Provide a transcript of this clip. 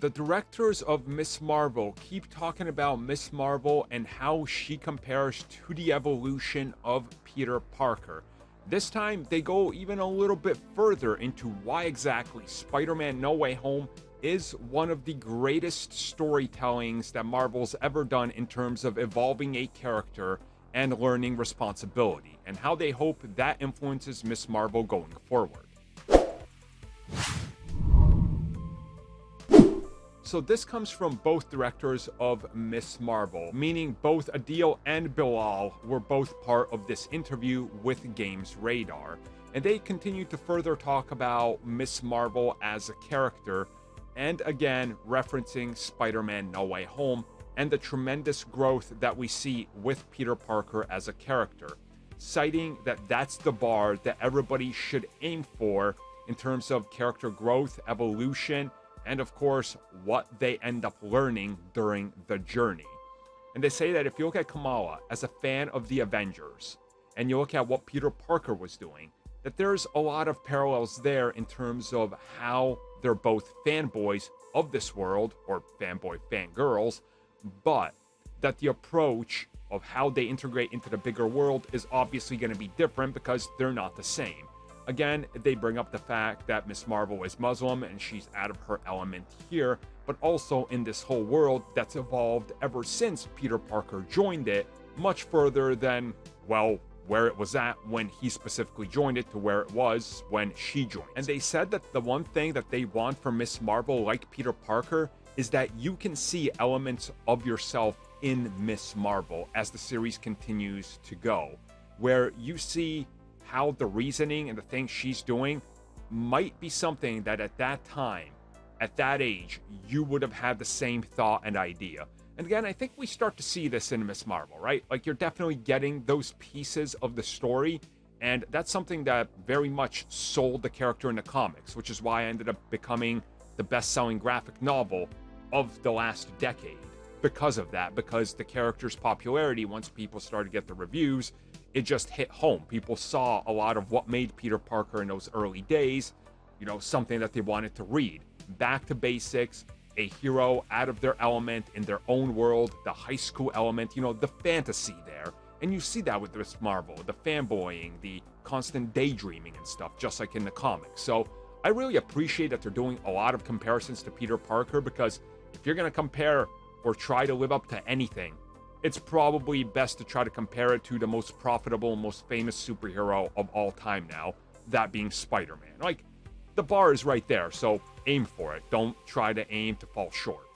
The directors of Ms. Marvel keep talking about Ms. Marvel and how she compares to the evolution of Peter Parker. This time, they go even a little bit further into why exactly Spider-Man No Way Home is one of the greatest storytellings that Marvel's ever done in terms of evolving a character and learning responsibility, and how they hope that influences Ms. Marvel going forward. So this comes from both directors of Ms. Marvel, meaning both Adil and Bilal were both part of this interview with Games Radar, and they continue to further talk about Ms. Marvel as a character, and again referencing Spider-Man No Way Home and the tremendous growth that we see with Peter Parker as a character, citing that that's the bar that everybody should aim for in terms of character growth, evolution, and of course, what they end up learning during the journey. And they say that if you look at Kamala as a fan of the Avengers, and you look at what Peter Parker was doing, that there's a lot of parallels there in terms of how they're both fanboys of this world, or fanboy fangirls, but that the approach of how they integrate into the bigger world is obviously going to be different because they're not the same. Again, they bring up the fact that Ms. Marvel is Muslim and she's out of her element here, but also in this whole world that's evolved ever since Peter Parker joined it, much further than, well, where it was at when he specifically joined it to where it was when she joined. And they said that the one thing that they want from Ms. Marvel, like Peter Parker, is that you can see elements of yourself in Ms. Marvel as the series continues to go, where you see how the reasoning and the things she's doing might be something that at that time, at that age, you would have had the same thought and idea. And again, I think we start to see this in Ms. Marvel, right? Like, you're definitely getting those pieces of the story, and that's something that very much sold the character in the comics, which is why I ended up becoming the best-selling graphic novel of the last decade. Because of that, because the character's popularity, once people started to get the reviews, it just hit home. People saw a lot of what made Peter Parker in those early days, you know, something that they wanted to read. Back to basics, a hero out of their element in their own world, the high school element, you know, the fantasy there. And you see that with Ms. Marvel, the fanboying, the constant daydreaming and stuff, just like in the comics. So I really appreciate that they're doing a lot of comparisons to Peter Parker, because if you're going to compare or try to live up to anything, it's probably best to try to compare it to the most profitable and most famous superhero of all time now, that being Spider-Man. Like, the bar is right there, so aim for it. Don't try to aim to fall short.